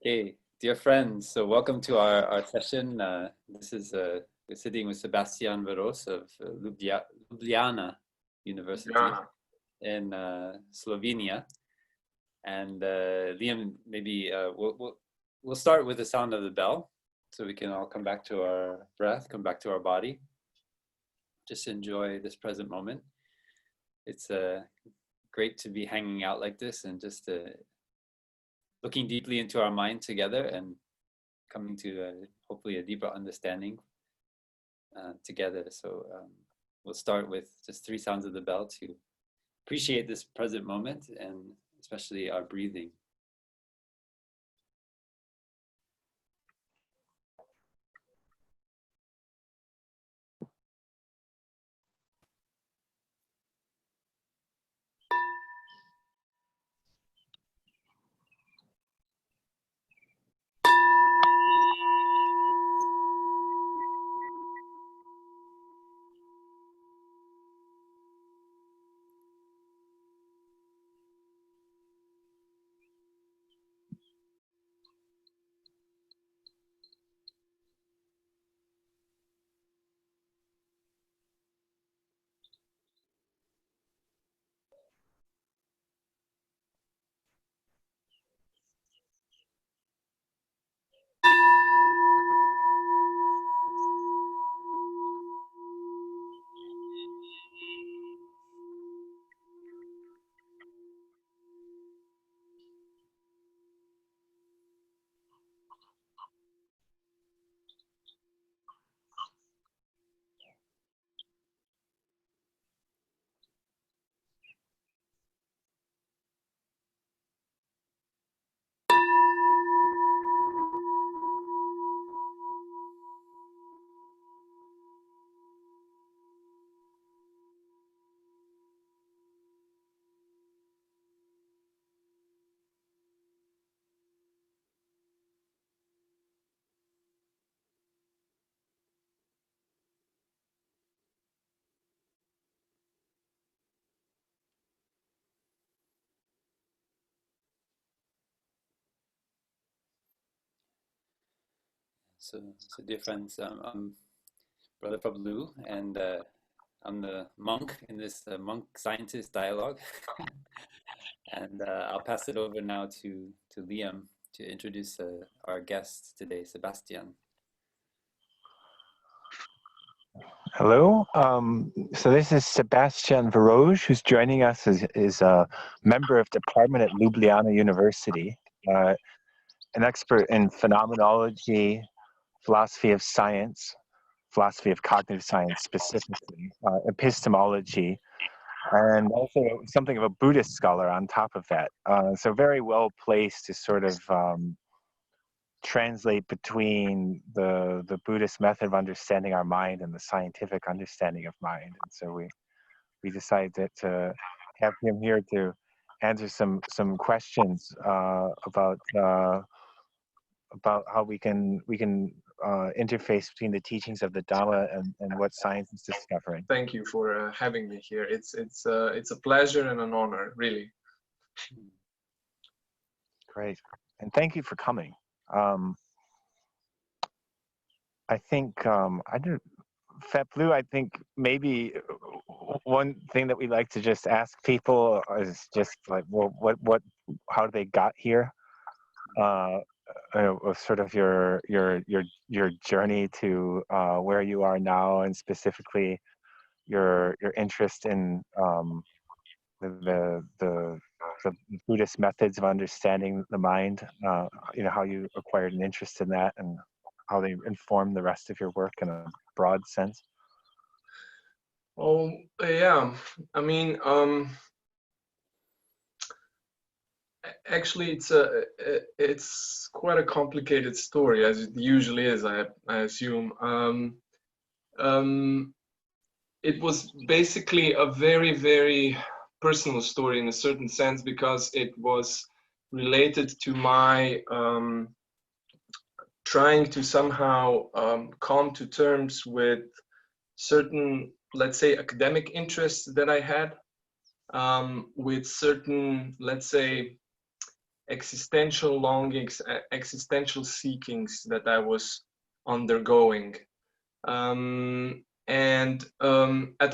Hey, dear friends, so welcome to our session. This is we're sitting with Sebstjan of Ljubljana University Yeah. in Slovenia. And Liam, maybe we'll start with the sound of the bell, so we can all come back to our breath, come back to our body. Just enjoy this present moment. It's great to be hanging out like this and just looking deeply into our mind together and coming to hopefully a deeper understanding together. So we'll start with just 3 sounds of the bell to appreciate this present moment and especially our breathing. So dear friends, I'm Brother Pablo, and I'm the monk in this monk-scientist dialogue. And I'll pass it over now to Liam to introduce our guest today, Sebstjan. Hello. So this is Sebstjan who's joining us as a member of department at Ljubljana University, an expert in phenomenology, philosophy of science, philosophy of cognitive science specifically, epistemology, and also something of a Buddhist scholar on top of that. So very well placed to sort of translate between the Buddhist method of understanding our mind and the scientific understanding of mind. And so we decided to have him here to answer some questions about how we can interface between the teachings of the Dhamma and what science is discovering. Thank you for having me here. It's a pleasure and an honor, really. Great, and thank you for coming. I think Fat Blue, I think maybe one thing that we like to just ask people is just like, well, how they got here? Sort of your journey to where you are now, and specifically your interest in the Buddhist methods of understanding the mind. How you acquired an interest in that and how they inform the rest of your work in a broad sense. Oh yeah, I mean, actually, it's quite a complicated story, as it usually is. I assume. It was basically a very, very personal story in a certain sense, because it was related to my trying to somehow come to terms with certain, let's say, academic interests that I had, with certain, let's say, existential longings, existential seekings that I was undergoing. At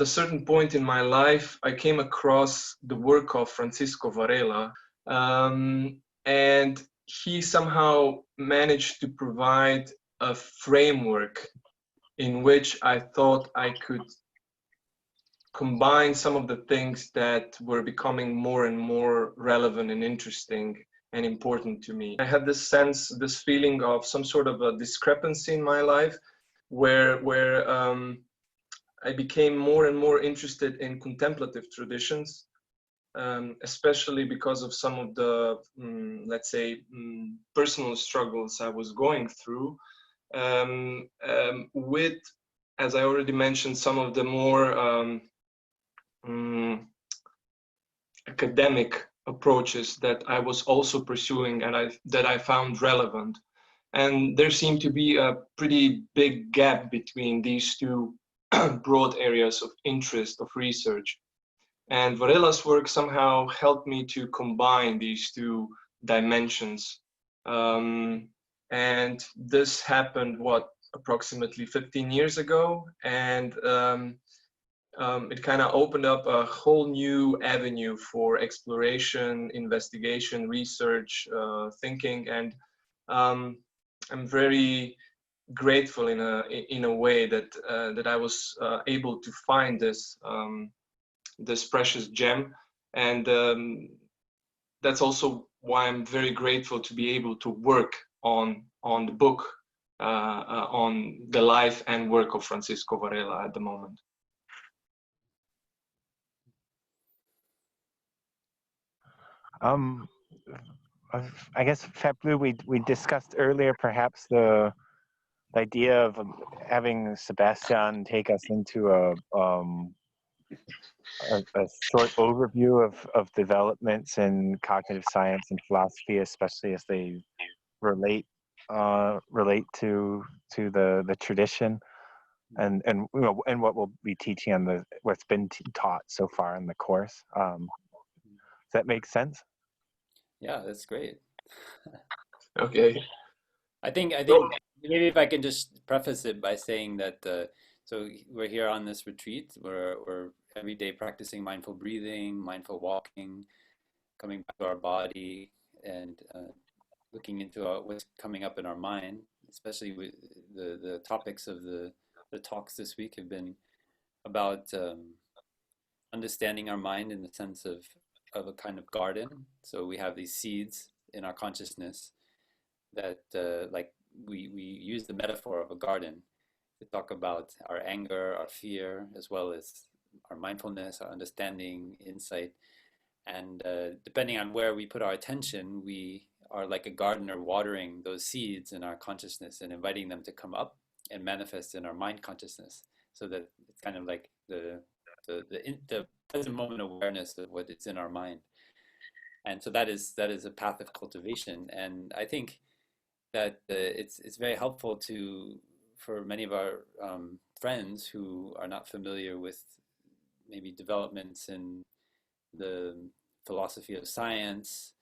a certain point in my life, I came across the work of Francisco Varela, and he somehow managed to provide a framework in which I thought I could combine some of the things that were becoming more and more relevant and interesting and important to me. I had this sense, this feeling of some sort of a discrepancy in my life where I became more and more interested in contemplative traditions, especially because of some of the, let's say, personal struggles I was going through with, as I already mentioned, some of the more academic approaches that I was also pursuing and that I found relevant. And there seemed to be a pretty big gap between these two broad areas of interest of research. And Varela's work somehow helped me to combine these two dimensions. And this happened, approximately 15 years ago. And it kind of opened up a whole new avenue for exploration, investigation, research, thinking. And I'm very grateful in a way that I was able to find this precious gem, and that's also why I'm very grateful to be able to work on the book, on the life and work of Francisco Varela at the moment. I guess, Fablu, we discussed earlier perhaps the idea of having Sebstjan take us into a short overview of developments in cognitive science and philosophy, especially as they relate to the tradition, and you know, and what we'll be teaching on what's been taught so far in the course. Does that make sense? Yeah, that's great. Okay. I think maybe if I can just preface it by saying that so we're here on this retreat. We're every day practicing mindful breathing, mindful walking, coming back to our body, and looking into what's coming up in our mind. Especially with the topics of the talks this week have been about understanding our mind in the sense of a kind of garden. So we have these seeds in our consciousness that like we use the metaphor of a garden to talk about our anger, our fear, as well as our mindfulness, our understanding, insight. And depending on where we put our attention, we are like a gardener watering those seeds in our consciousness and inviting them to come up and manifest in our mind consciousness, so that it's kind of like the present moment awareness of what is in our mind. And so that is a path of cultivation. And I think that it's very helpful for many of our friends who are not familiar with maybe developments in the philosophy of science,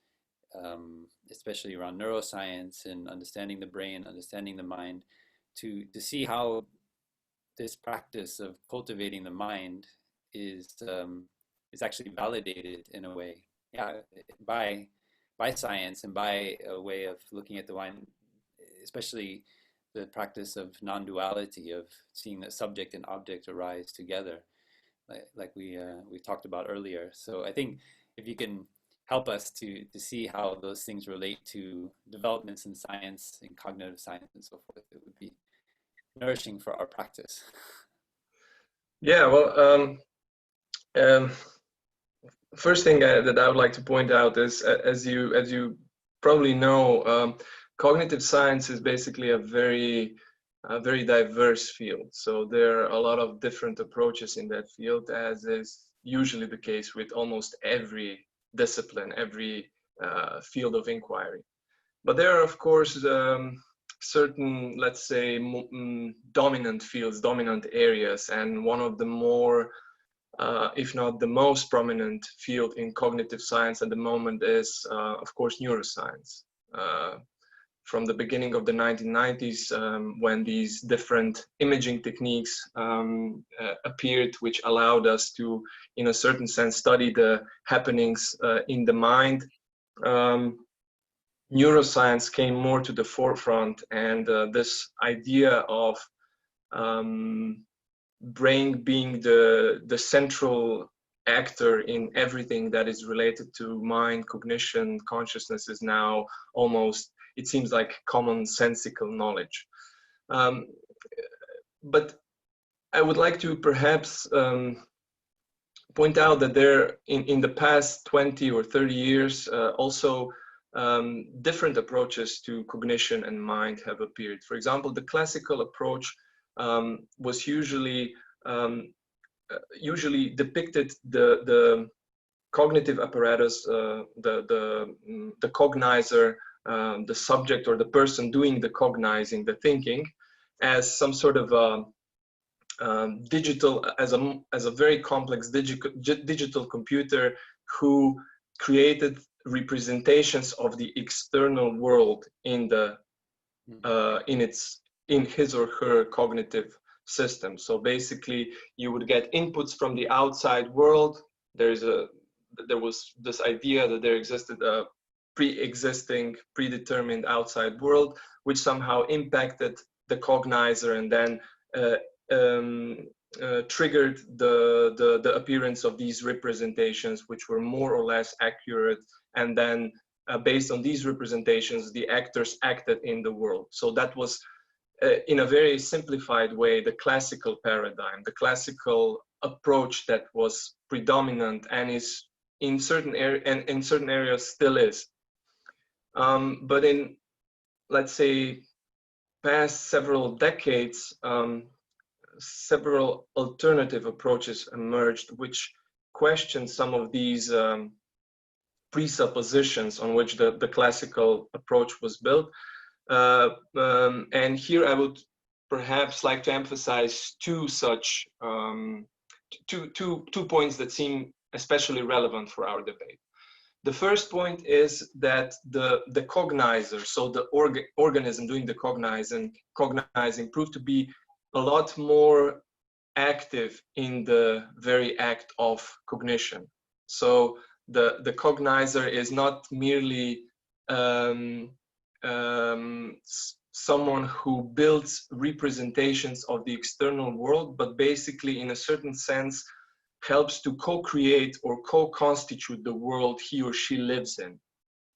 especially around neuroscience and understanding the brain, understanding the mind, to see how this practice of cultivating the mind is actually validated in a way, yeah, by science and by a way of looking at the mind, especially the practice of non-duality, of seeing the subject and object arise together, like we talked about earlier. So I think if you can help us to see how those things relate to developments in science, in cognitive science and so forth, it would be nourishing for our practice. Yeah, well, first thing that I would like to point out is, as you probably know, cognitive science is basically a very diverse field. So there are a lot of different approaches in that field, as is usually the case with almost every discipline, every field of inquiry. But there are, of course, certain, let's say, dominant fields, dominant areas, and one of the more if not the most prominent field in cognitive science at the moment is, of course, neuroscience. From the beginning of the 1990s, when these different imaging techniques appeared, which allowed us to, in a certain sense, study the happenings in the mind, neuroscience came more to the forefront, and this idea of brain being the central actor in everything that is related to mind, cognition, consciousness is now almost, it seems like, commonsensical knowledge. But I would like to perhaps point out that there, in the past 20 or 30 years, also different approaches to cognition and mind have appeared. For example, the classical approach was usually depicted the cognitive apparatus, the cognizer, the subject or the person doing the cognizing, the thinking, as some sort of digital, as a very complex digital computer who created representations of the external world in the in his or her cognitive system. So basically, you would get inputs from the outside world. There was this idea that there existed a pre-existing, predetermined outside world, which somehow impacted the cognizer and then triggered the appearance of these representations, which were more or less accurate. And then based on these representations, the actors acted in the world. So that was, in a very simplified way, the classical paradigm, the classical approach that was predominant and is in certain areas still is. But in, let's say, past several decades, several alternative approaches emerged which question some of these presuppositions on which the classical approach was built. And here I would perhaps like to emphasize two such two points that seem especially relevant for our debate. The first point is that the cognizer, so the organism doing the cognizing proved to be a lot more active in the very act of cognition. So the cognizer is not merely someone who builds representations of the external world, but basically, in a certain sense, helps to co-create or co-constitute the world he or she lives in.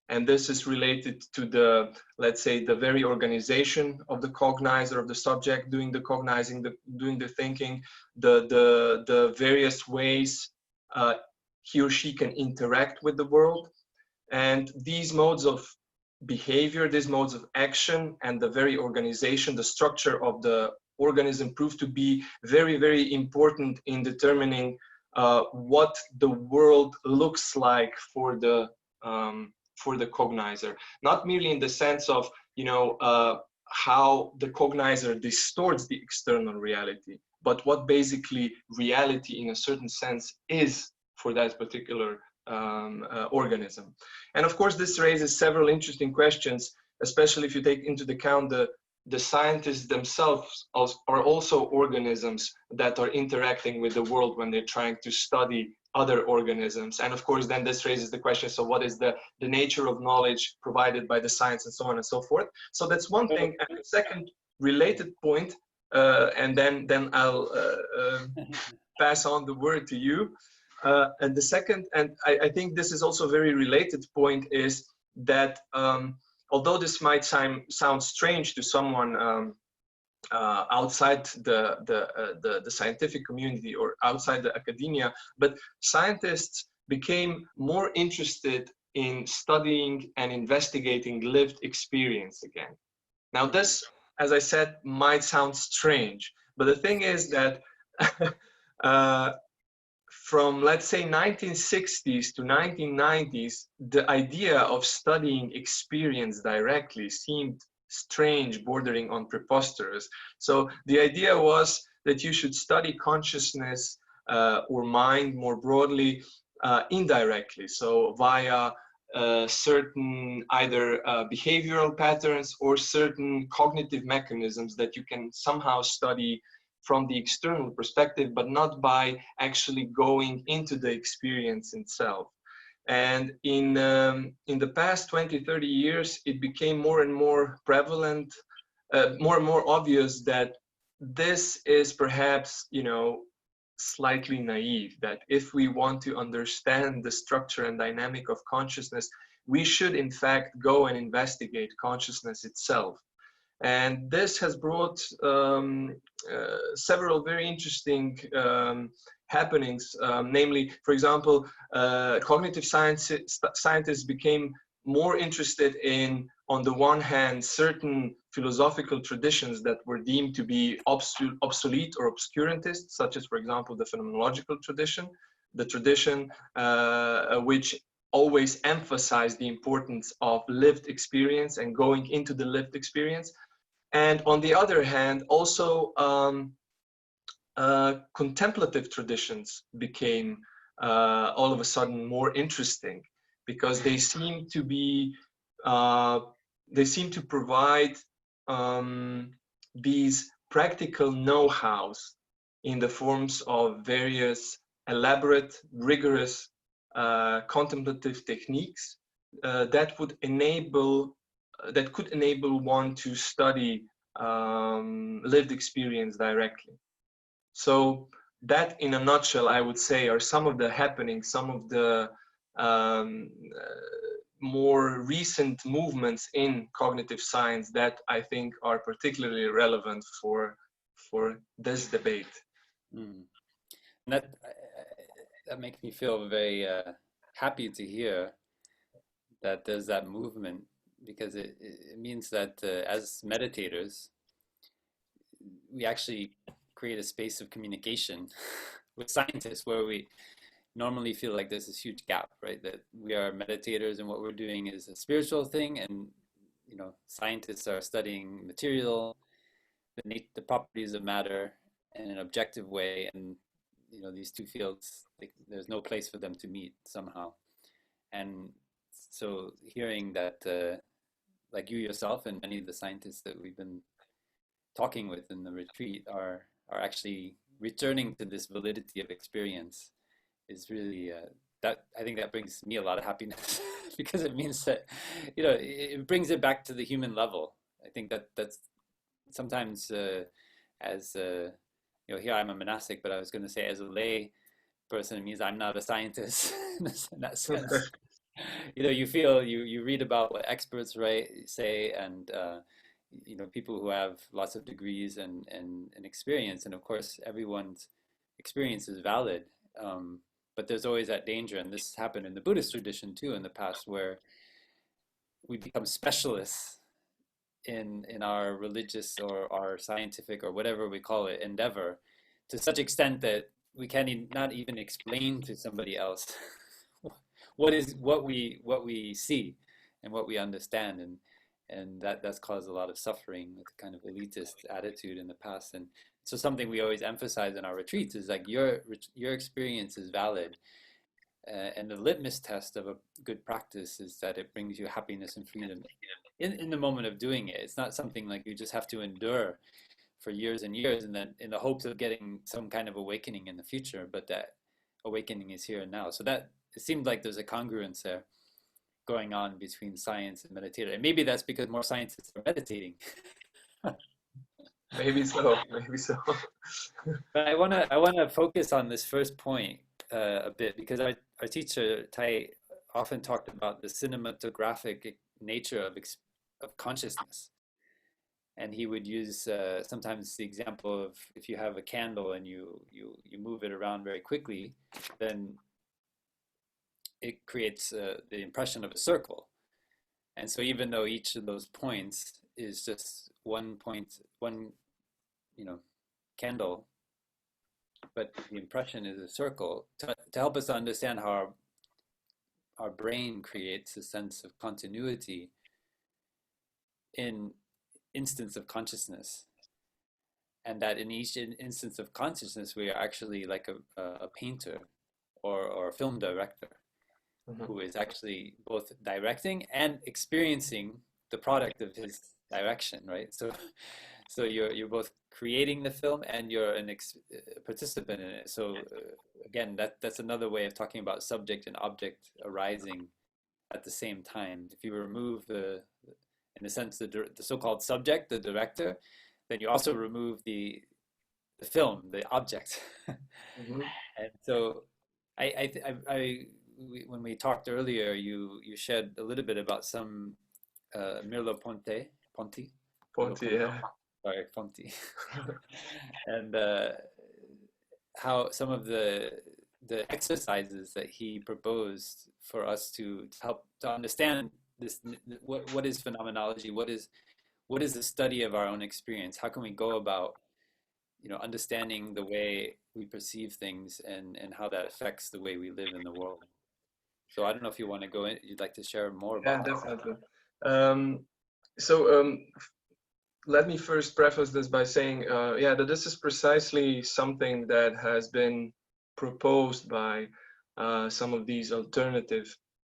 And this is related to the, let's say, the very organization of the cognizer, of the subject doing the cognizing, doing the thinking, the various ways he or she can interact with the world. And these modes of behavior, these modes of action, and the very organization, the structure of the organism proved to be very, very important in determining what the world looks like for the cognizer. Not merely in the sense of, how the cognizer distorts the external reality, but what basically reality in a certain sense is for that particular organism. And of course, this raises several interesting questions, especially if you take into account the scientists themselves are also organisms that are interacting with the world when they're trying to study other organisms. And of course, then this raises the question, so what is the nature of knowledge provided by the science and so on and so forth? So that's one thing. And the second related point, and then I'll pass on the word to you. And the second, and I think this is also a very related point, is that although this might sound strange to someone outside the scientific community or outside the academia, but scientists became more interested in studying and investigating lived experience again. Now this, as I said, might sound strange, but the thing is that from, let's say, 1960s to 1990s, the idea of studying experience directly seemed strange, bordering on preposterous. So the idea was that you should study consciousness or mind more broadly indirectly, so via certain either behavioral patterns or certain cognitive mechanisms that you can somehow study from the external perspective, but not by actually going into the experience itself. And in the past 20, 30 years, it became more and more prevalent, more and more obvious that this is perhaps, slightly naive, that if we want to understand the structure and dynamic of consciousness, we should in fact go and investigate consciousness itself. And this has brought several very interesting happenings, namely, for example, cognitive scientists became more interested in, on the one hand, certain philosophical traditions that were deemed to be obsolete or obscurantist, such as, for example, the phenomenological tradition, the tradition which always emphasized the importance of lived experience and going into the lived experience. And on the other hand, also contemplative traditions became all of a sudden more interesting, because they seem to be they seem to provide these practical know-hows in the forms of various elaborate, rigorous contemplative techniques that could enable one to study lived experience directly. So that, in a nutshell, I would say, are some of the happenings, some of the more recent movements in cognitive science that I think are particularly relevant for this debate. Mm. That makes me feel very happy to hear that there's that movement, because it means that as meditators, we actually create a space of communication with scientists where we normally feel like there's this huge gap, right? That we are meditators and what we're doing is a spiritual thing, and scientists are studying material, the properties of matter in an objective way, and these two fields, there's no place for them to meet somehow. And so hearing that, like you yourself and many of the scientists that we've been talking with in the retreat are actually returning to this validity of experience is really that I think that brings me a lot of happiness because it means that it brings it back to the human level. I think that's sometimes as here I'm a monastic, but I was going to say as a lay person, it means I'm not a scientist in that sense. You feel you read about what experts say, and people who have lots of degrees and experience, and of course everyone's experience is valid, but there's always that danger, and this happened in the Buddhist tradition too in the past, where we become specialists in our religious or our scientific or whatever we call it endeavor, to such extent that we can't not even explain to somebody else what we see and what we understand, and that's caused a lot of suffering with kind of elitist attitude in the past. And so something we always emphasize in our retreats is like your experience is valid, and the litmus test of a good practice is that it brings you happiness and freedom in the moment of doing it. It's not something like you just have to endure for years and years, and then in the hopes of getting some kind of awakening in the future, but that awakening is here and now. So that it seems like there's a congruence there going on between science and meditator, and maybe that's because more scientists are meditating. Maybe so. But I wanna focus on this first point a bit, because our teacher Tai often talked about the cinematographic nature of consciousness, and he would use sometimes the example of, if you have a candle and you move it around very quickly, then it creates the impression of a circle. And so even though each of those points is just one candle, but the impression is a circle, to help us understand how our brain creates a sense of continuity in instance of consciousness. and that in each instance of consciousness, we are actually like a painter or a film director who is actually both directing and experiencing the product of his direction, right? So you're both creating the film and you're a participant in it. So again, that's another way of talking about subject and object arising at the same time. If you remove in a sense, the so-called subject, the director, then you also remove the film, the object. And so when we talked earlier, you shared a little bit about some Merleau-Ponty, yeah. sorry, Ponty, and how some of the exercises that he proposed for us to help to understand this, what is phenomenology, what is the study of our own experience, how can we go about understanding the way we perceive things and how that affects the way we live in the world. So I don't know if you want to go in, you'd like to share more about that. Definitely. Let me first preface this by saying, that this is precisely something that has been proposed by some of these alternative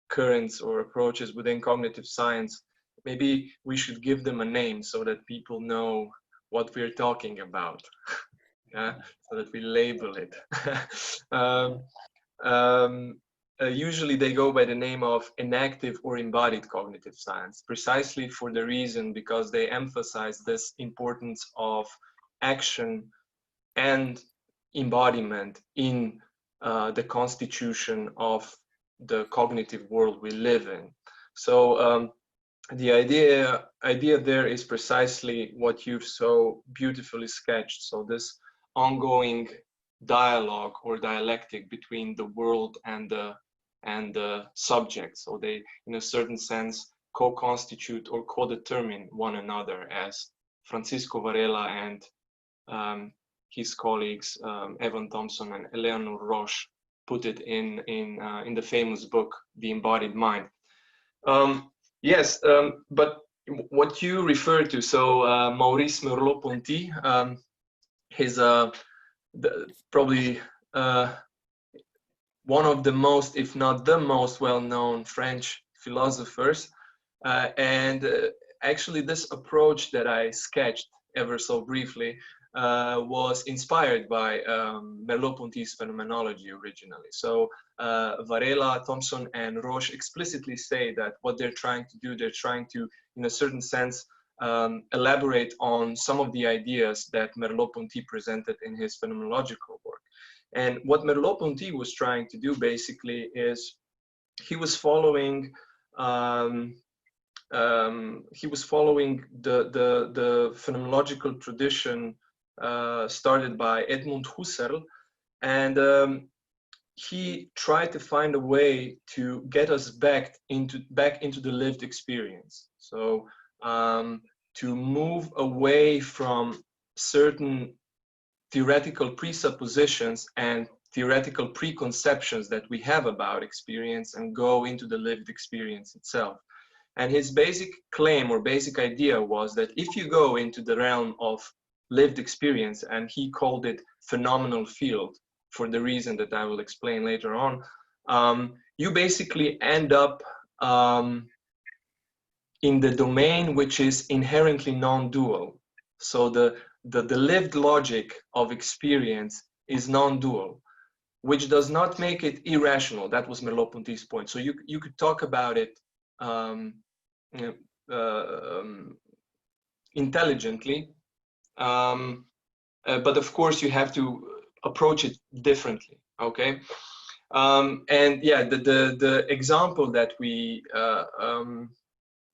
currents or approaches within cognitive science. Maybe we should give them a name so that people know what we're talking about, so that we label it. Usually they go by the name of enactive or embodied cognitive science, precisely for the reason because they emphasize this importance of action and embodiment in the constitution of the cognitive world we live in. So the idea there is precisely what you've so beautifully sketched. So this ongoing dialogue or dialectic between the world and the subject. So they, in a certain sense, co-constitute or co-determine one another, as Francisco Varela and his colleagues Evan Thompson and Eleanor Roche put it in the famous book The Embodied Mind. But what you refer to, so Maurice Merleau-Ponty, he's probably one of the most, if not the most well-known French philosophers. Actually this approach that I sketched ever so briefly was inspired by Merleau-Ponty's phenomenology originally. So Varela, Thompson, and Roche explicitly say that what they're trying to do, they're trying to, in a certain sense, elaborate on some of the ideas that Merleau-Ponty presented in his phenomenological work. And what Merleau-Ponty was trying to do basically is he was following the phenomenological tradition started by Edmund Husserl, and he tried to find a way to get us back into the lived experience. So to move away from certain theoretical presuppositions and theoretical preconceptions that we have about experience and go into the lived experience itself. And his basic claim or basic idea was that if you go into the realm of lived experience, and he called it phenomenal field for the reason that I will explain later on, you basically end up in the domain which is inherently non-dual. So the lived logic of experience is non-dual, which does not make it irrational. That was Merleau-Ponty's point. So you could talk about it intelligently, but of course you have to approach it differently. Okay, and yeah, the example that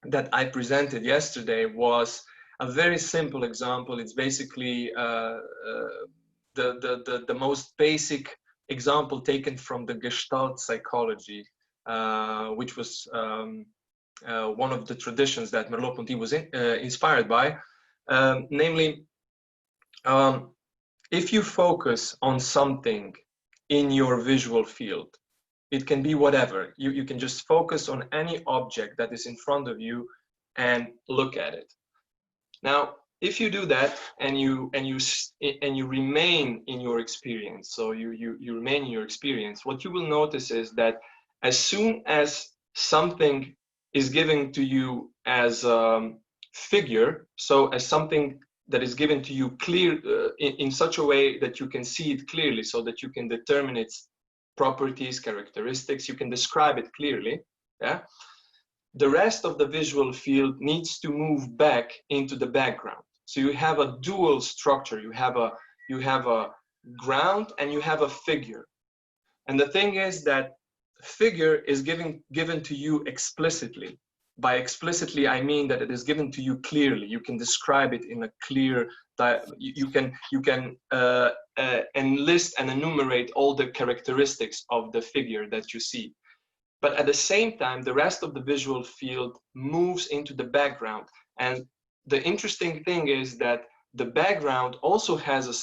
that I presented yesterday was a very simple example. It's basically the most basic example taken from the Gestalt psychology, which was one of the traditions that Merleau-Ponty was inspired by. Namely, if you focus on something in your visual field, it can be whatever. You can just focus on any object that is in front of you and look at it. Now, if you do that and you remain in your experience, so you remain in your experience, what you will notice is that as soon as something is given to you as figure, so as something that is given to you clear in such a way that you can see it clearly, so that you can determine its properties, characteristics, you can describe it clearly, yeah, the rest of the visual field needs to move back into the background. So you have a dual structure. You have a ground and you have a figure. And the thing is that figure is given to you explicitly. By explicitly, I mean that it is given to you clearly. You can describe it in a clear, you can enlist and enumerate all the characteristics of the figure that you see. But at the same time, the rest of the visual field moves into the background. And the interesting thing is that the background also has a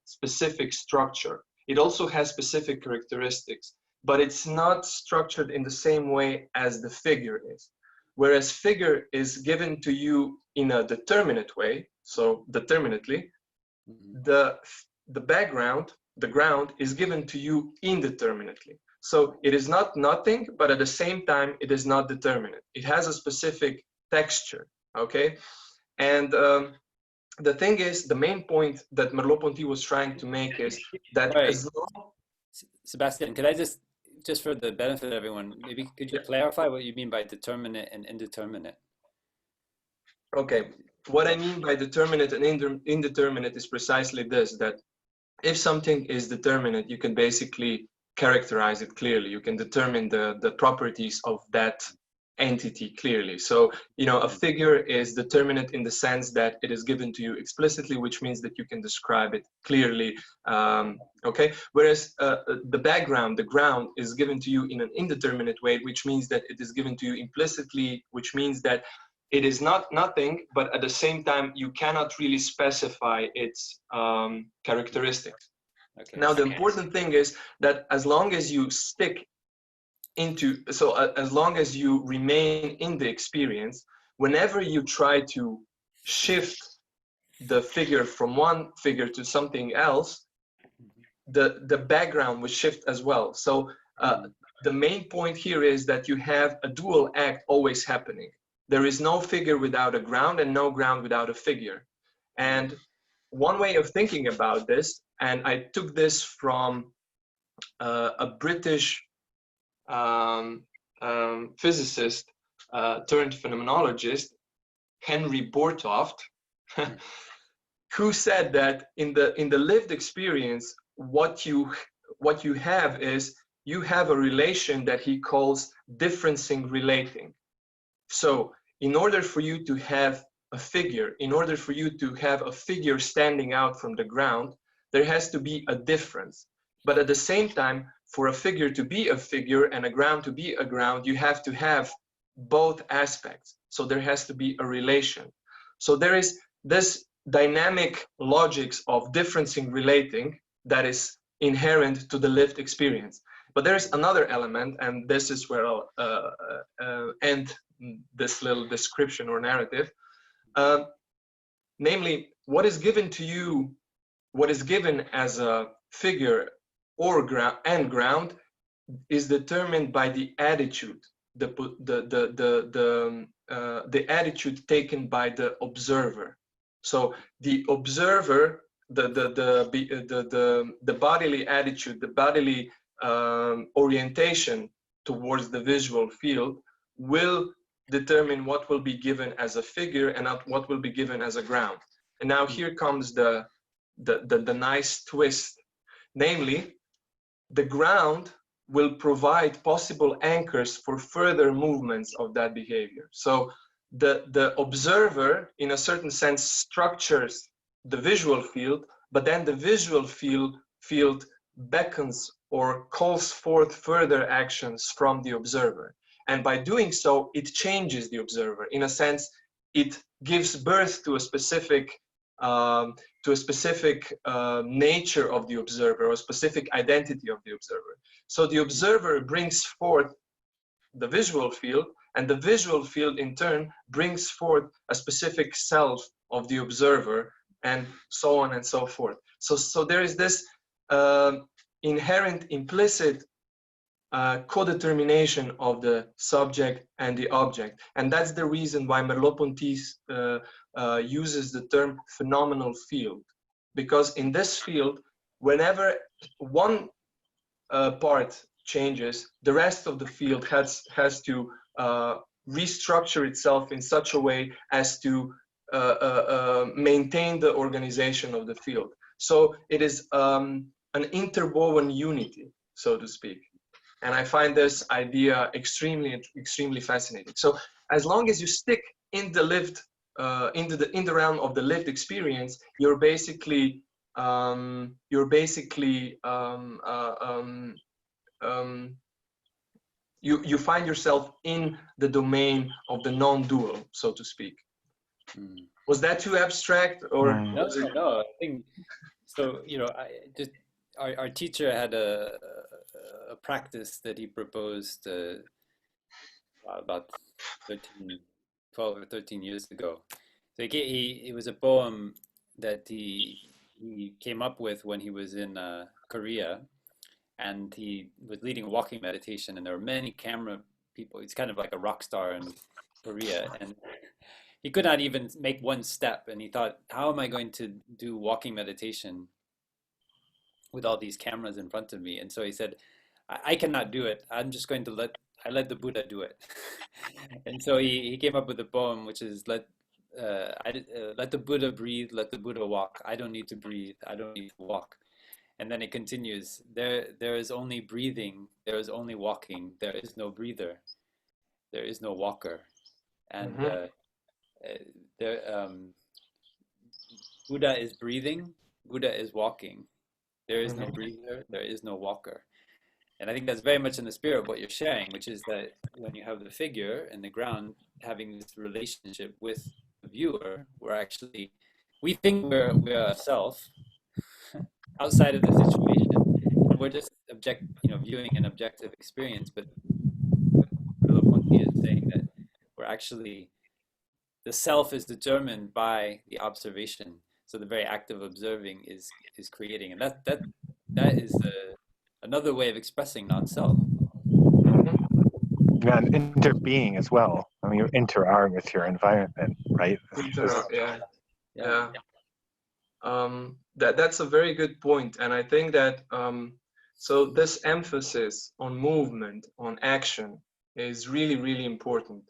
specific structure. It also has specific characteristics, but it's not structured in the same way as the figure is. Whereas figure is given to you in a determinate way, so determinately, the background, the ground, is given to you indeterminately. So it is not nothing, but at the same time, it is not determinate. It has a specific texture, okay? And the thing is, the main point that Merleau-Ponty was trying to make is that as long... Sebstjan, could I just for the benefit of everyone, maybe could you clarify what you mean by determinate and indeterminate? Okay, what I mean by determinate and indeterminate is precisely this, that if something is determinate, you can basically characterize it clearly. You can determine the properties of that entity clearly. So, you know, a figure is determinate in the sense that it is given to you explicitly, which means that you can describe it clearly, okay? Whereas the background, the ground, is given to you in an indeterminate way, which means that it is given to you implicitly, which means that it is not nothing, but at the same time, you cannot really specify its characteristics. Okay. Now, the important thing is that as long as you stick into, so as long as you remain in the experience, whenever you try to shift the figure from one figure to something else, the background will shift as well. So the main point here is that you have a dual act always happening. There is no figure without a ground and no ground without a figure. And one way of thinking about this, and I took this from a British physicist turned phenomenologist, Henry Bortoft, who said that in the lived experience, what you have is you have a relation that he calls differencing relating. So in order for you to have a figure, in order for you to have a figure standing out from the ground, there has to be a difference. But at the same time, for a figure to be a figure and a ground to be a ground, you have to have both aspects. So there has to be a relation. So there is this dynamic logics of differencing relating that is inherent to the lived experience. But there's another element, and this is where I'll end this little description or narrative. Namely, what is given to you, what is given as a figure or ground is determined by the attitude, the attitude taken by the observer. So the observer, the bodily attitude, the bodily orientation towards the visual field will determine what will be given as a figure and what will be given as a ground. And now here comes the nice twist, namely, the ground will provide possible anchors for further movements of that behavior. So the observer, in a certain sense, structures the visual field, but then the visual field beckons or calls forth further actions from the observer. And by doing so, it changes the observer. In a sense, it gives birth to a specific nature of the observer, or a specific identity of the observer. So the observer brings forth the visual field, And the visual field in turn brings forth a specific self of the observer, and so on and so forth. So there is this inherent, implicit co-determination of the subject and the object. And that's the reason why Merleau-Ponty uses the term phenomenal field. Because in this field, whenever one part changes, the rest of the field has to restructure itself in such a way as to maintain the organization of the field. So it is an interwoven unity, so to speak. And I find this idea extremely fascinating. So as long as you stick in the lived, in the realm of the lived experience, you're basically you find yourself in the domain of the non-dual, so to speak. Was that too abstract, or? No, I think so. You know, our teacher had a practice that he proposed about 12 or 13 years ago. So it was a poem that he came up with when he was in Korea, and he was leading a walking meditation, and there were many camera people. He's kind of like a rock star in Korea, and he could not even make one step, and he thought, how am I going to do walking meditation with all these cameras in front of me? And so he said, I cannot do it. I'm just going to let the Buddha do it. And so he came up with a poem which is let the Buddha breathe, let the Buddha walk. I don't need to breathe, I don't need to walk. And then it continues, there is only breathing, there is only walking, there is no breather, there is no walker. And Buddha is breathing, Buddha is walking. There is no breather, there is no walker. And I think that's very much in the spirit of what you're sharing, which is that when you have the figure in the ground having this relationship with the viewer, we think we're a self outside of the situation, and we're just viewing an objective experience. But what Merleau-Ponty is saying, that we're actually, the self is determined by the observation. So the very act of observing is creating, and that is another way of expressing non-self. Yeah, and interbeing as well. I mean, you inter-are with your environment, right? Yeah. That's a very good point, and I think that so this emphasis on movement, on action, is really important.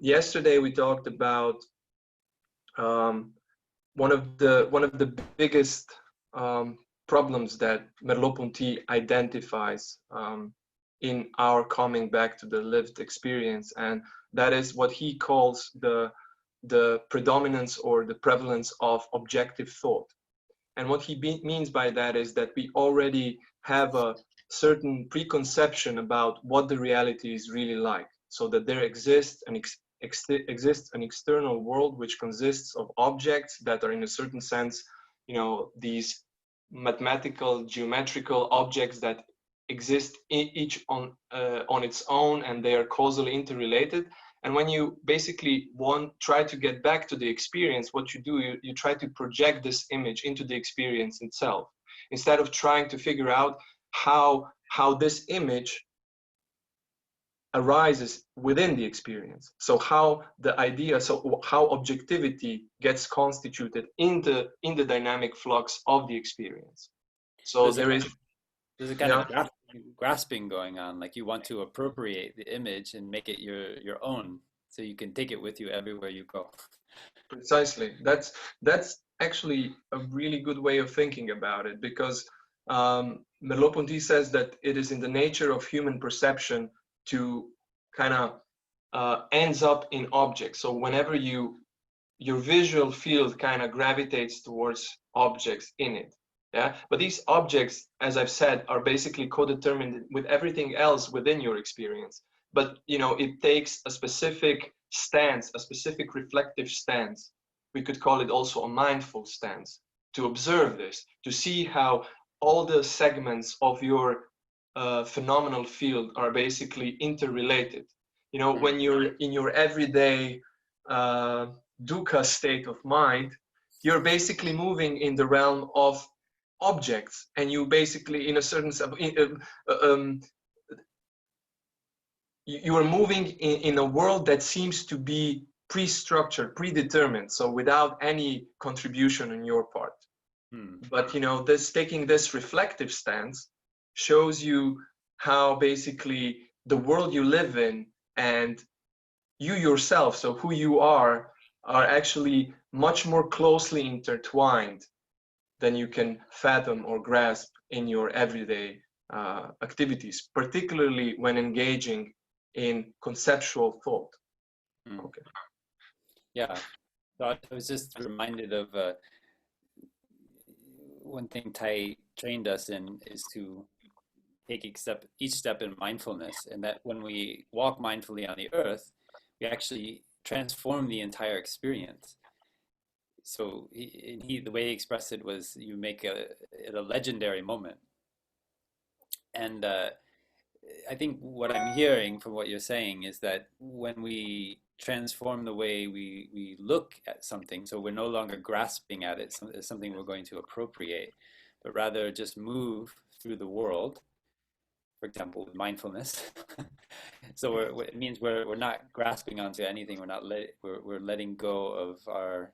Yesterday we talked about one of the biggest problems that Merleau-Ponty identifies in our coming back to the lived experience, and that is what he calls the predominance or the prevalence of objective thought. And what he means by that is that we already have a certain preconception about what the reality is really like, so that there exists an external world which consists of objects that are, in a certain sense, these mathematical, geometrical objects that exist each on its own, and they are causally interrelated. And when you basically try to get back to the experience, what you do, you try to project this image into the experience itself, instead of trying to figure out how this image arises within the experience. So how objectivity gets constituted in the dynamic flux of the experience. So there's a kind of grasping going on, like you want to appropriate the image and make it your own, so you can take it with you everywhere you go. Precisely. That's actually a really good way of thinking about it, because Merleau-Ponty says that it is in the nature of human perception to kind of ends up in objects. So whenever your visual field kind of gravitates towards objects in it. Yeah, but these objects, as I've said, are basically co-determined with everything else within your experience. But it takes a specific stance, a specific reflective stance. We could call it also a mindful stance, to observe this, to see how all the segments of your phenomenal field are basically interrelated. You know, when you're in your everyday dukkha state of mind, you're basically moving in the realm of objects, and you basically, in a certain you are moving in a world that seems to be pre-structured, predetermined, so without any contribution on your part. But you know, taking this reflective stance shows you how basically the world you live in and you yourself, so who you are actually much more closely intertwined than you can fathom or grasp in your everyday activities, particularly when engaging in conceptual thought. Okay. Yeah, so I was just reminded of one thing Tai trained us in is to take each step in mindfulness, and that when we walk mindfully on the earth, we actually transform the entire experience. So the way he expressed it was, you make it a legendary moment. And I think what I'm hearing from what you're saying is that when we transform the way we look at something, so we're no longer grasping at it as something we're going to appropriate, but rather just move through the world, for example, with mindfulness. So it means we're not grasping onto anything. We're letting go of our,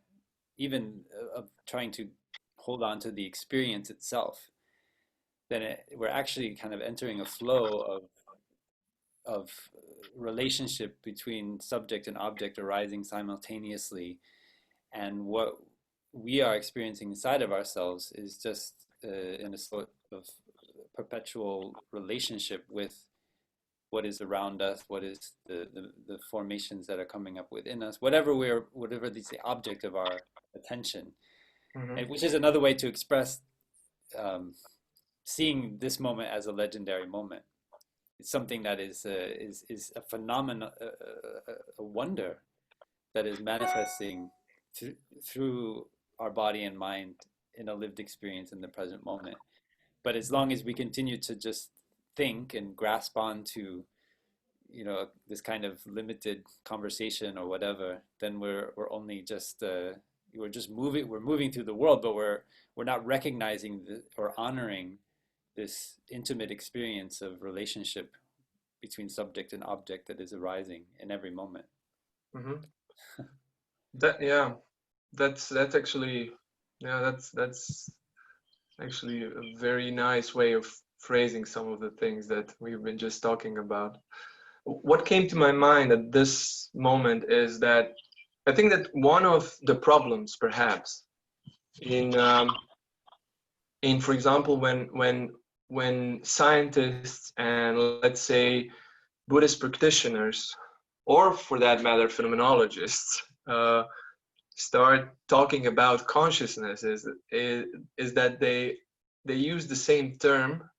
even of trying to hold on to the experience itself. Then we're actually kind of entering a flow of relationship between subject and object arising simultaneously, and what we are experiencing inside of ourselves is just in a sort of perpetual relationship with what is around us, what is the formations that are coming up within us, whatever is the object of our attention, and which is another way to express seeing this moment as a legendary moment. It's something that is a phenomenon, a wonder that is manifesting through our body and mind in a lived experience in the present moment. But as long as we continue to just think and grasp on to, you know, this kind of limited conversation or whatever, then we're only just we're moving through the world, but we're not recognizing or honoring this intimate experience of relationship between subject and object that is arising in every moment. That's actually a very nice way of phrasing some of the things that we've been just talking about. What came to my mind at this moment is that I think that one of the problems, perhaps, in for example, when scientists and, let's say, Buddhist practitioners, or for that matter, phenomenologists, start talking about consciousness, is that they use the same term,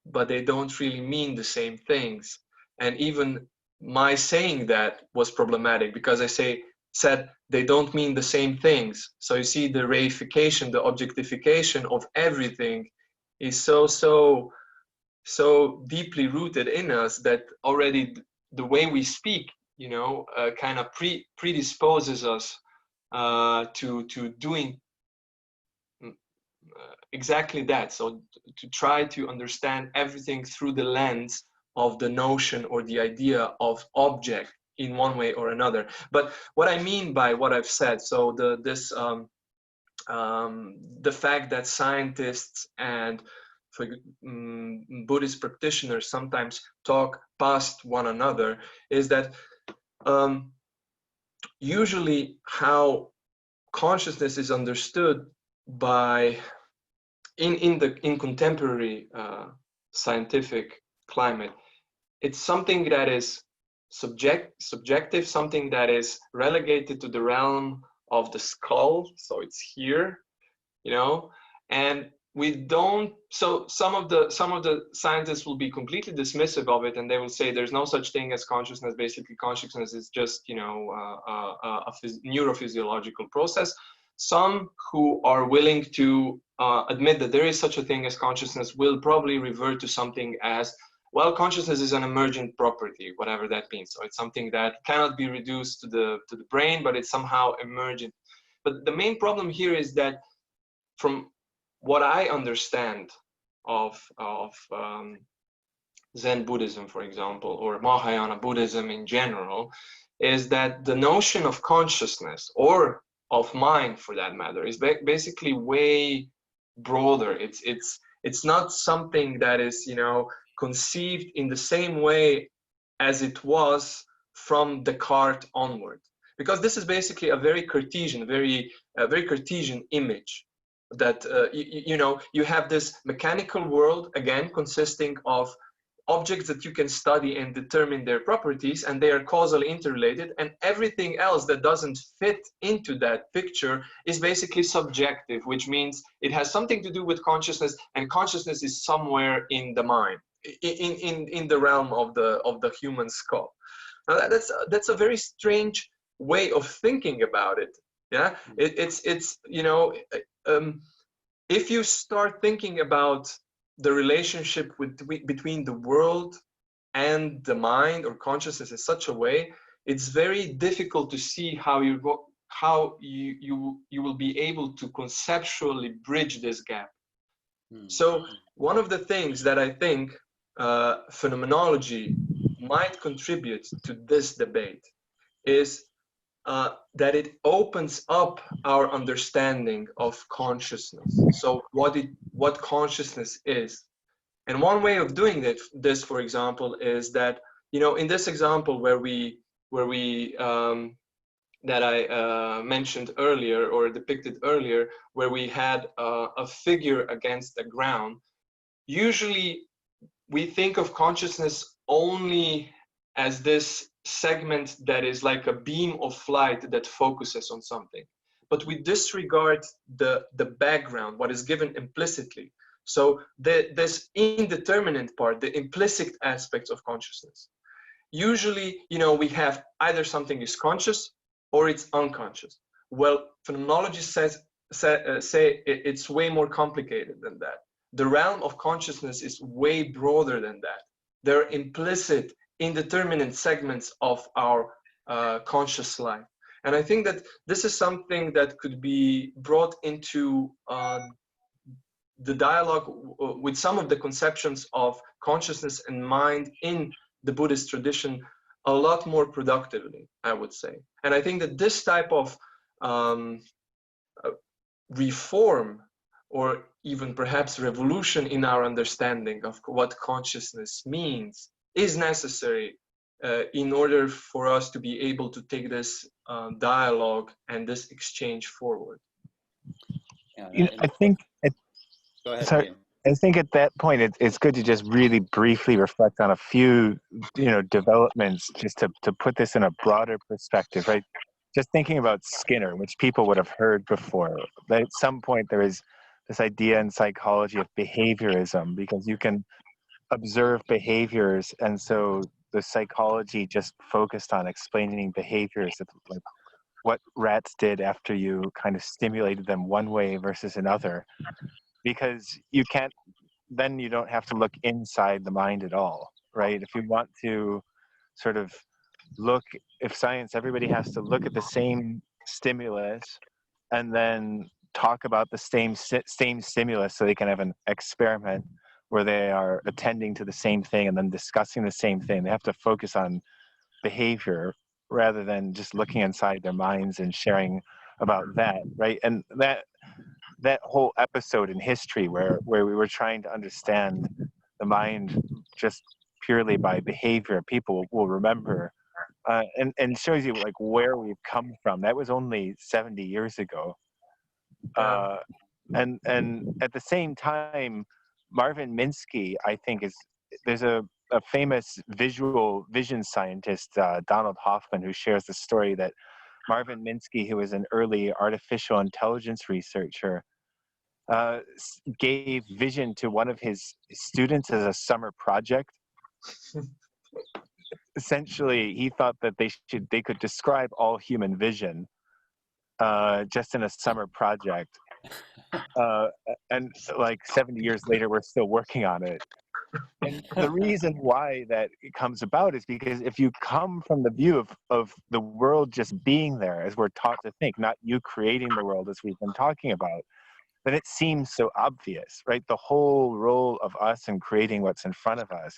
but they don't really mean the same things. And even my saying that was problematic, because I said they don't mean the same things. So you see, the reification, the objectification of everything is so deeply rooted in us that already the way we speak, you know, kind of predisposes us to doing exactly that. So to try to understand everything through the lens of the notion or the idea of object in one way or another. But what I mean by what I've said, so the fact that scientists and Buddhist practitioners sometimes talk past one another, is that usually how consciousness is understood by in contemporary scientific climate, it's something that is subjective, something that is relegated to the realm of the skull. So it's here, you know, and we don't. So some of the scientists will be completely dismissive of it, and they will say there's no such thing as consciousness. Basically, consciousness is just, you know, a neurophysiological process. Some who are willing to admit that there is such a thing as consciousness will probably revert to something as well, consciousness is an emergent property, whatever that means. So it's something that cannot be reduced to the brain, but it's somehow emergent. But the main problem here is that, from what I understand of Zen Buddhism, for example, or Mahayana Buddhism in general, is that the notion of consciousness, or of mind for that matter, is basically way broader. It's not something that is, you know, conceived in the same way as it was from Descartes onward, because this is basically a very Cartesian, very Cartesian image. That you know, you have this mechanical world, again consisting of objects that you can study and determine their properties, and they are causally interrelated, and everything else that doesn't fit into that picture is basically subjective, which means it has something to do with consciousness, and consciousness is somewhere in the mind, in the realm of the human skull. Now that's a very strange way of thinking about it. Yeah, it's you know, if you start thinking about the relationship between the world and the mind or consciousness in such a way, it's very difficult to see how you will be able to conceptually bridge this gap. So one of the things that I think phenomenology might contribute to this debate is that it opens up our understanding of consciousness. So what consciousness is. And one way of doing this, for example, is that, you know, in this example where we that I mentioned earlier, or depicted earlier, where we had a figure against the ground, usually we think of consciousness only as this segment that is like a beam of light that focuses on something, but we disregard the background, what is given implicitly. So this indeterminate part, the implicit aspects of consciousness. Usually, you know, we have either something is conscious or it's unconscious. Well, phenomenology say it's way more complicated than that. The realm of consciousness is way broader than that. There are implicit, indeterminate segments of our conscious life. And I think that this is something that could be brought into the dialogue with some of the conceptions of consciousness and mind in the Buddhist tradition a lot more productively, I would say. And I think that this type of reform, or even perhaps revolution in our understanding of what consciousness means, is necessary in order for us to be able to take this dialogue and this exchange forward. Yeah, You know, I think go ahead, sorry, Liam. I think at that point it's good to just really briefly reflect on a few, you know, developments, just to put this in a broader perspective, right? Just thinking about Skinner, which people would have heard before. That at some point there is this idea in psychology of behaviorism, because you can observe behaviors, and so the psychology just focused on explaining behaviors, like what rats did after you kind of stimulated them one way versus another, because you can't, then you don't have to look inside the mind at all, right? If you want to sort of look, if science, everybody has to look at the same stimulus and then talk about the same stimulus, so they can have an experiment where they are attending to the same thing and then discussing the same thing. They have to focus on behavior rather than just looking inside their minds and sharing about that, right? And that whole episode in history where we were trying to understand the mind just purely by behavior, people will remember, and shows you like where we've come from. That was only 70 years ago. And at the same time, Marvin Minsky, I think, there's a famous vision scientist, Donald Hoffman, who shares the story that Marvin Minsky, who was an early artificial intelligence researcher, gave vision to one of his students as a summer project. Essentially, he thought that they could describe all human vision just in a summer project. And like 70 years later, we're still working on it. And the reason why that it comes about is because if you come from the view of the world just being there as we're taught to think, not you creating the world as we've been talking about, then it seems so obvious, right? The whole role of us in creating what's in front of us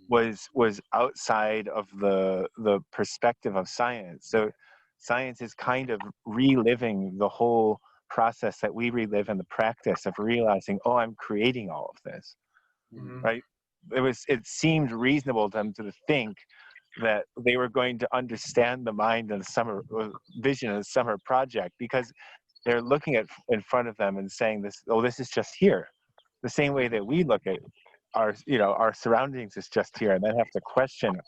was outside of the perspective of science. So science is kind of reliving the whole process that we relive in the practice of realizing, oh, I'm creating all of this, right? It seemed reasonable to them to think that they were going to understand the mind and the summer vision of the summer project, because they're looking at in front of them and saying this, oh, this is just here, the same way that we look at our surroundings is just here, and then have to question,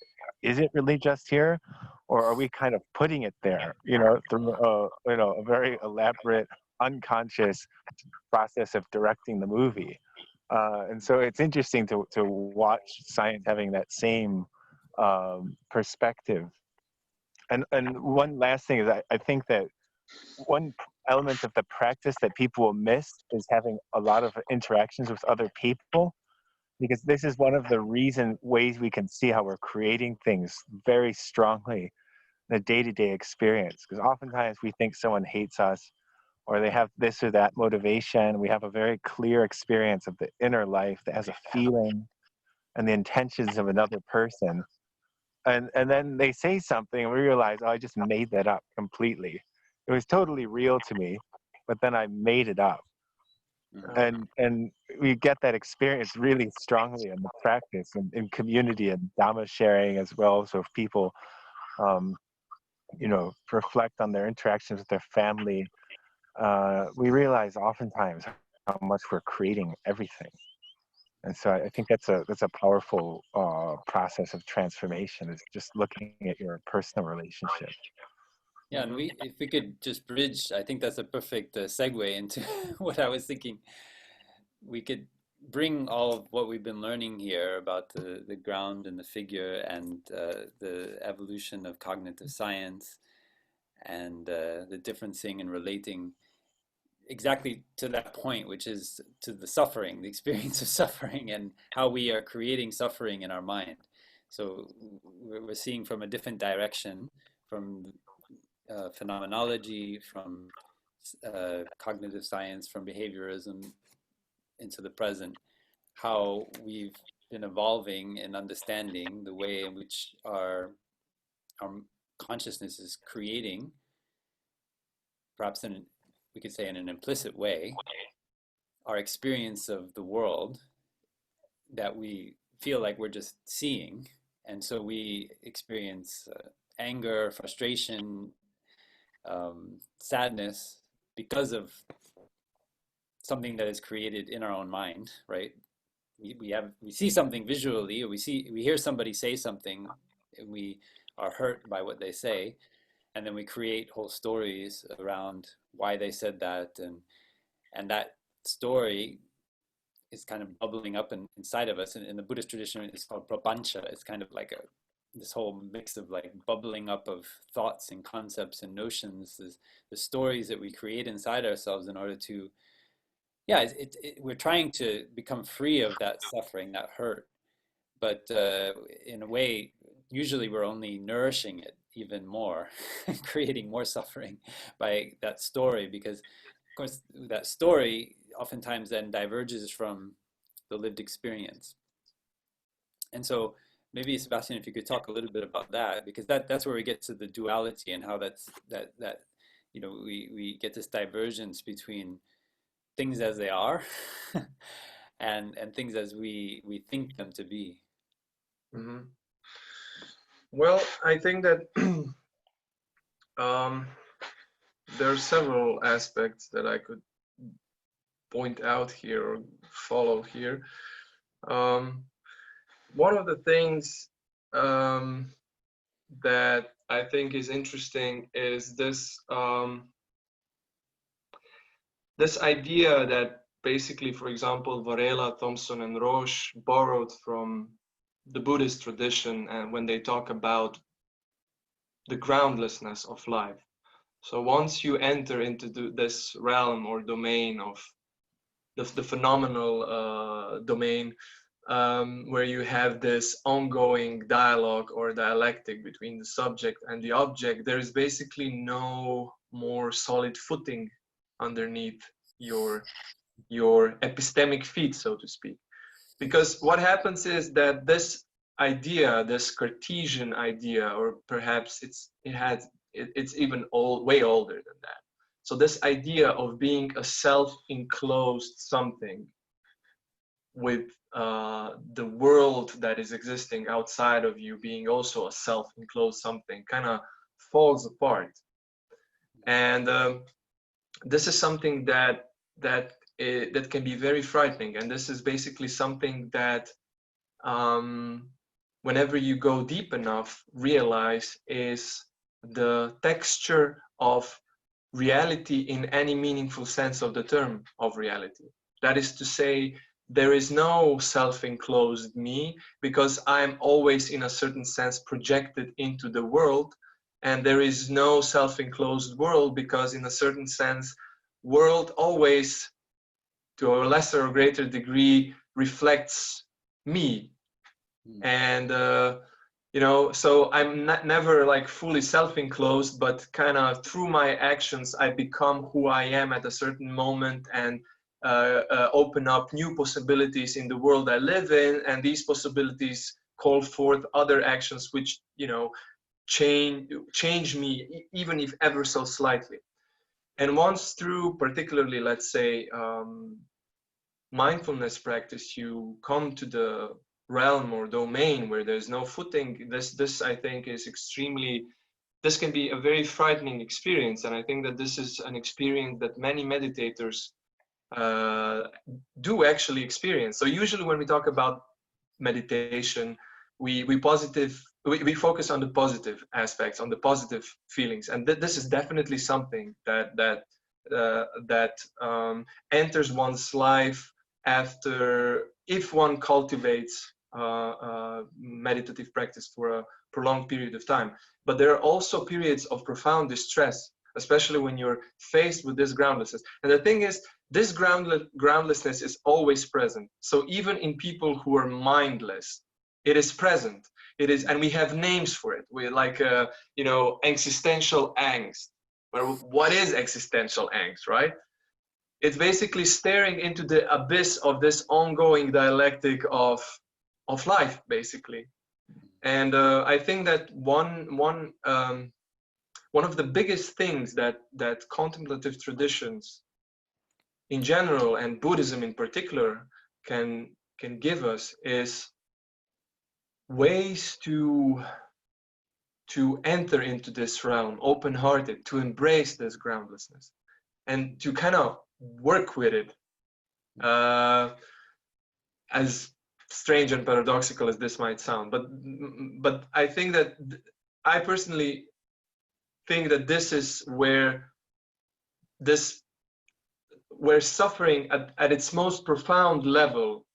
is it really just here, or are we kind of putting it there, through a very elaborate unconscious process of directing the movie. And so it's interesting to watch science having that same perspective. And one last thing is I think that one element of the practice that people will miss is having a lot of interactions with other people, because this is one of the ways we can see how we're creating things very strongly in a day-to-day experience. Because oftentimes we think someone hates us, or they have this or that motivation. We have a very clear experience of the inner life that has a feeling and the intentions of another person. And then they say something and we realize, oh, I just made that up completely. It was totally real to me, but then I made it up. And we get that experience really strongly in the practice and in community and Dhamma sharing as well. So if people, reflect on their interactions with their family, we realize oftentimes how much we're creating everything. And so I think that's a powerful process of transformation, is just looking at your personal relationship. Yeah, and if we could just bridge, I think that's a perfect segue into what I was thinking. We could bring all of what we've been learning here about the ground and the figure and the evolution of cognitive science and the differencing and relating exactly to that point, which is to the suffering, the experience of suffering, and how we are creating suffering in our mind. So we're seeing from a different direction, from phenomenology, from cognitive science, from behaviorism into the present, how we've been evolving and understanding the way in which our consciousness is creating, perhaps we could say in an implicit way, our experience of the world that we feel like we're just seeing. And so we experience anger, frustration, sadness because of something that is created in our own mind, right? We see something visually, or we hear somebody say something, and we are hurt by what they say, and then we create whole stories around why they said that, and that story is kind of bubbling up inside of us. And in the Buddhist tradition, it's called prapancha. It's kind of like this whole mix of like bubbling up of thoughts and concepts and notions, the stories that we create inside ourselves in order to, we're trying to become free of that suffering, that hurt. But in a way, usually we're only nourishing it even more, creating more suffering by that story, because of course that story oftentimes then diverges from the lived experience. And so maybe, Sebstjan, if you could talk a little bit about that, because that's where we get to the duality and how that we get this divergence between things as they are and things as we think them to be. Mm-hmm. Well, I think that there are several aspects that I could point out here or follow here. One of the things that I think is interesting is this this idea that basically, for example, Varela, Thompson, and Roche borrowed from the Buddhist tradition, and when they talk about the groundlessness of life. So once you enter into this realm or domain of the phenomenal domain, where you have this ongoing dialogue or dialectic between the subject and the object, there is basically no more solid footing underneath your epistemic feet, so to speak. Because what happens is that this idea, this Cartesian idea, or perhaps it's even way older than that. So this idea of being a self-enclosed something with the world that is existing outside of you being also a self-enclosed something kind of falls apart. And this is something that can be very frightening. And this is basically something that whenever you go deep enough, realize is the texture of reality in any meaningful sense of the term of reality. That is to say, there is no self-enclosed me, because I'm always in a certain sense projected into the world, and there is no self-enclosed world because in a certain sense world always to a lesser or greater degree reflects me. And you know, so I'm never like fully self-enclosed, but kind of through my actions I become who I am at a certain moment, and open up new possibilities in the world I live in, and these possibilities call forth other actions which, you know, change me, even if ever so slightly. And once through, particularly, let's say, mindfulness practice, you come to the realm or domain where there's no footing. This I think is this can be a very frightening experience, and I think that this is an experience that many meditators do actually experience. So usually when we talk about meditation, we focus on the positive aspects, on the positive feelings, and this is definitely something that enters one's life after, if one cultivates meditative practice for a prolonged period of time. But there are also periods of profound distress, especially when you're faced with this groundlessness. And the thing is, this groundlessness is always present. So even in people who are mindless, it is present. It is, and we have names for it. We like, you know, existential angst. But what is existential angst, right? It's basically staring into the abyss of this ongoing dialectic of life, basically. And I think that one of the biggest things that contemplative traditions in general and Buddhism in particular can give us is ways to enter into this realm open-hearted, to embrace this groundlessness and to kind of work with it, as strange and paradoxical as this might sound. But I think that I personally think that this is where suffering at its most profound level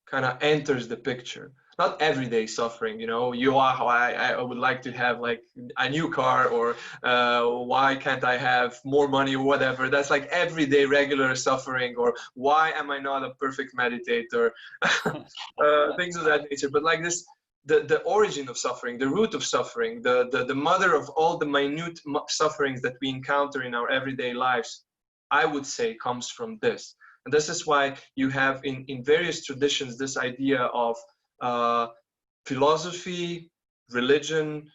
kind of enters the picture. Not everyday suffering, you know, I would like to have like a new car, or why can't I have more money, or whatever. That's like everyday regular suffering, or why am I not a perfect meditator, things of that nature. But like this, the origin of suffering, the root of suffering, the mother of all the minute sufferings that we encounter in our everyday lives, I would say comes from this. And this is why you have in various traditions this idea of philosophy, religion,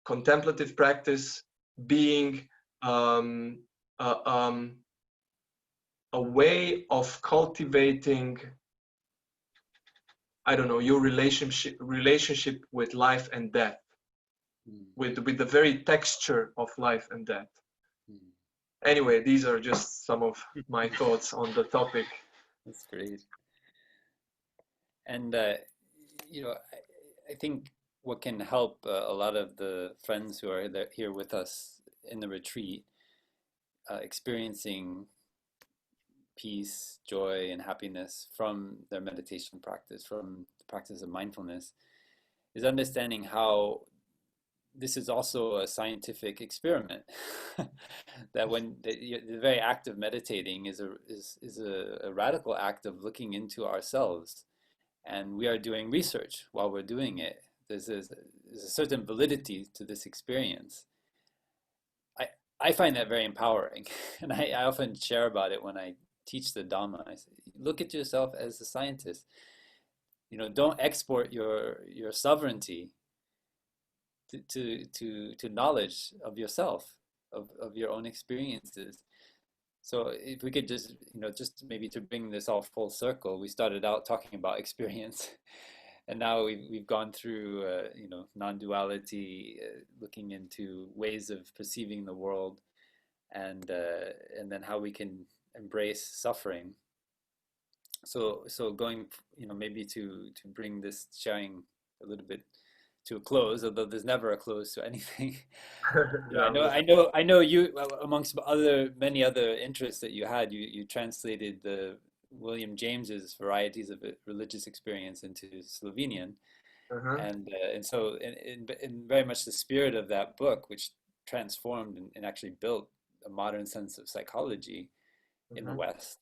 contemplative practice being a way of cultivating, I don't know, your relationship with life and death, with the very texture of life and death. Anyway, these are just some of my thoughts on the topic. That's great. And you know, I think what can help a lot of the friends who are here with us in the retreat, experiencing peace, joy, and happiness from their meditation practice, from the practice of mindfulness, is understanding how this is also a scientific experiment. That when the very act of meditating is a radical act of looking into ourselves and we are doing research while we're doing it. There's a certain validity to this experience. I find that very empowering, and I often share about it when I teach the Dhamma. I say, look at yourself as a scientist. Don't export your sovereignty to knowledge of yourself, of your own experiences. So if we could just maybe to bring this all full circle, we started out talking about experience, and now we've gone through non-duality, looking into ways of perceiving the world, and then how we can embrace suffering. So going, maybe to bring this sharing a little bit to a close, although there's never a close to anything. I know you, amongst many other interests that you had, you translated the William James's Varieties of Religious Experience into Slovenian. And so in very much the spirit of that book, which transformed and actually built a modern sense of psychology in the West,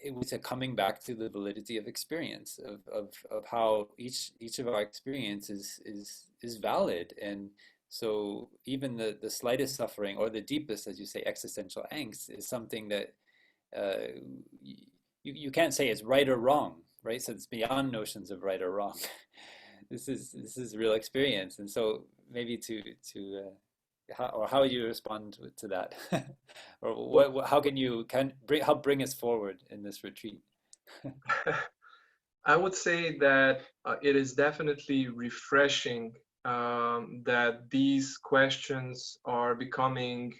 it was a coming back to the validity of experience, of how each of our experiences is valid. And so even the slightest suffering, or the deepest, as you say, existential angst, is something that you can't say is right or wrong, right? So it's beyond notions of right or wrong. This is real experience. And so maybe how you respond to that, or how can you help bring us forward in this retreat? I would say that it is definitely refreshing that these questions are becoming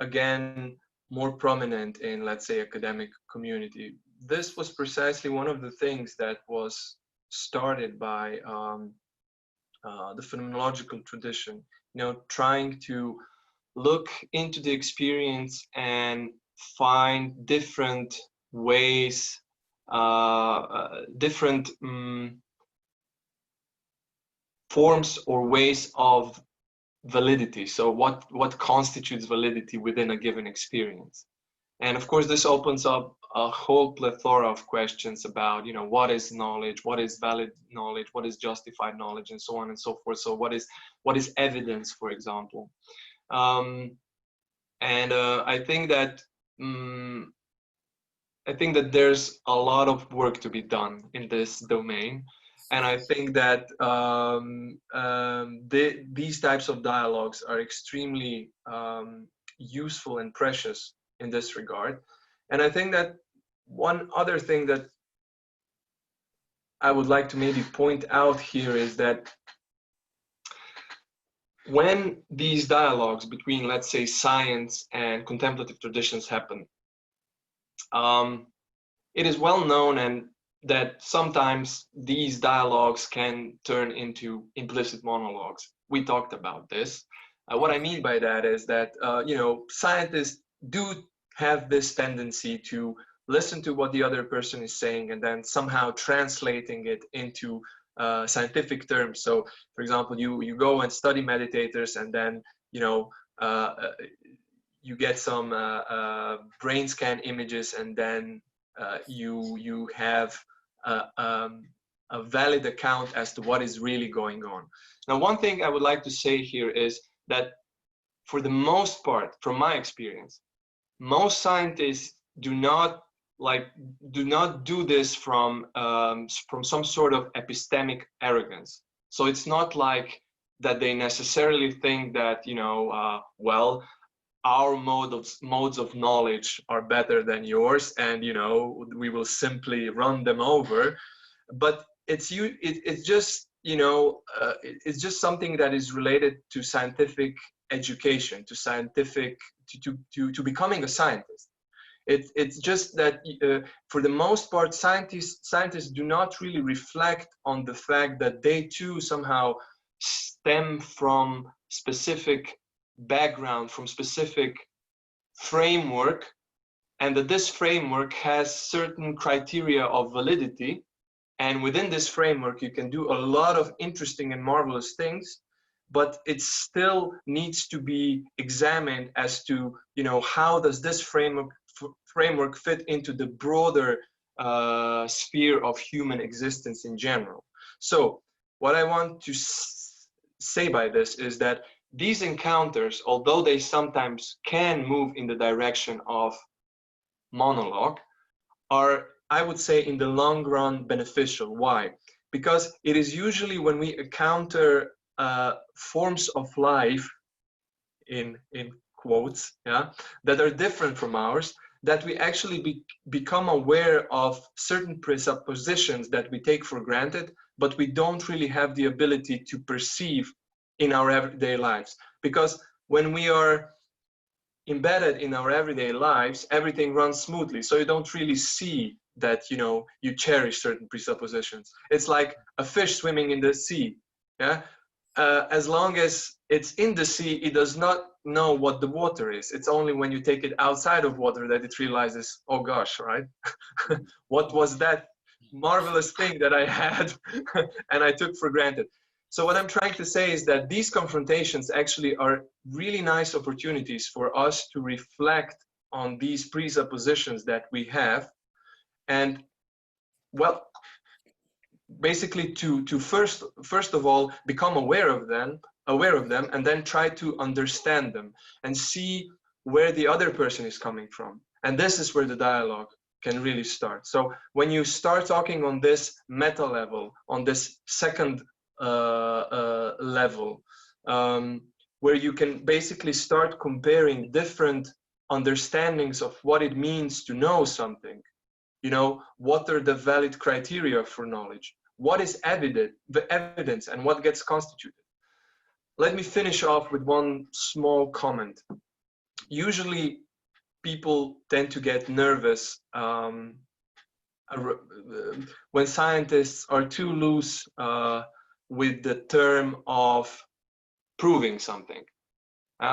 again more prominent in, let's say, academic community. This was precisely one of the things that was started by the phenomenological tradition, trying to look into the experience and find different ways, different forms or ways of validity. So what constitutes validity within a given experience? And of course, this opens up a whole plethora of questions about, what is knowledge, what is valid knowledge, what is justified knowledge, and so on and so forth. So what is evidence, for example? I think that there's a lot of work to be done in this domain. And I think that these types of dialogues are extremely useful and precious in this regard. And I think that one other thing that I would like to maybe point out here is that when these dialogues between, let's say, science and contemplative traditions happen, it is well known and that sometimes these dialogues can turn into implicit monologues. We talked about this. What I mean by that is that scientists do have this tendency to listen to what the other person is saying and then somehow translating it into scientific terms. So, for example, you go and study meditators, and then you get some brain scan images, and then you have a valid account as to what is really going on. Now, one thing I would like to say here is that for the most part, from my experience, most scientists do not do this from some sort of epistemic arrogance. So it's not like that they necessarily think that well, our modes of knowledge are better than yours, and we will simply run them over. But it's just it's just something that is related to scientific education, to becoming a scientist. It's just that for the most part, scientists do not really reflect on the fact that they too somehow stem from specific background, from specific framework, and that this framework has certain criteria of validity. And within this framework, you can do a lot of interesting and marvelous things, but it still needs to be examined as to, how does this framework fit into the broader sphere of human existence in general. So what I want to say by this is that these encounters, although they sometimes can move in the direction of monologue, are, I would say, in the long run beneficial. Why? Because it is usually when we encounter forms of life, in quotes, yeah, that are different from ours, that we actually become aware of certain presuppositions that we take for granted, but we don't really have the ability to perceive in our everyday lives. Because when we are embedded in our everyday lives, everything runs smoothly, so you don't really see that, you know, you cherish certain presuppositions. It's like a fish swimming in the sea, yeah. As long as it's in the sea, it does not know what the water is. It's only when you take it outside of water that it realizes, oh gosh, right? What was that marvelous thing that I had and I took for granted? So what I'm trying to say is that these confrontations actually are really nice opportunities for us to reflect on these presuppositions that we have, and, well, basically to first of all become aware of them, and then try to understand them and see where the other person is coming from. And this is where the dialogue can really start. So when you start talking on this meta level, on this second level, where you can basically start comparing different understandings of what it means to know something, you know, what are the valid criteria for knowledge, what is evident, the evidence, and what gets constituted. Let me finish off with one small comment. Usually people tend to get nervous when scientists are too loose with the term of proving something.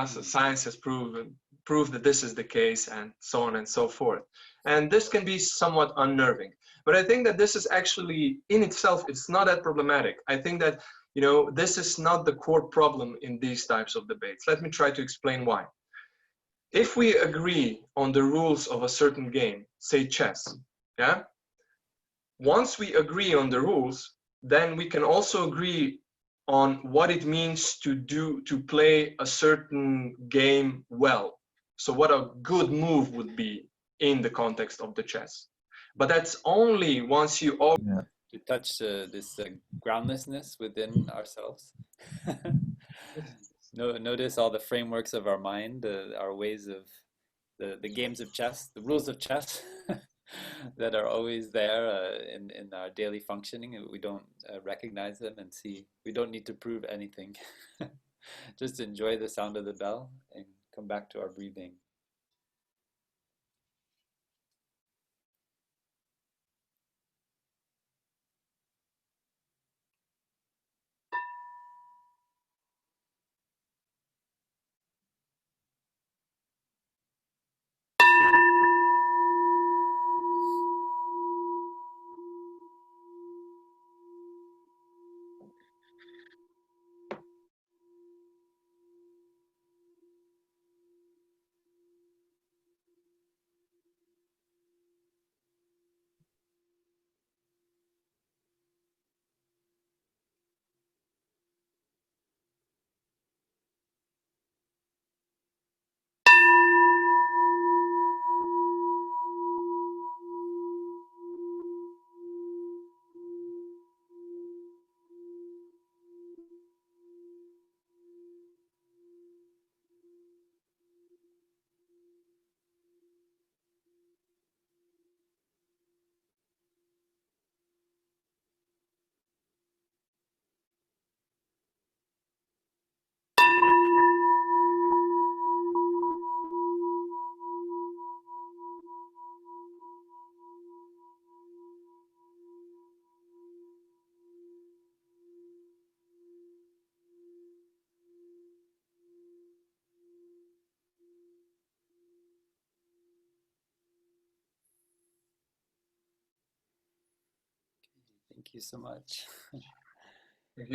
So science has proved that this is the case, and so on and so forth. And this can be somewhat unnerving. But I think that this is actually, in itself, it's not that problematic. I think that, you know, this is not the core problem in these types of debates. Let me try to explain why. If we agree on the rules of a certain game, say chess, yeah? Once we agree on the rules, then we can also agree on what it means to play a certain game well. So what a good move would be in the context of the chess. But that's only once you all to touch this groundlessness within ourselves. Notice all the frameworks of our mind, our ways of the games of chess, the rules of chess that are always there in our daily functioning. We don't recognize them and see. We don't need to prove anything. Just enjoy the sound of the bell and come back to our breathing. Thank you so much.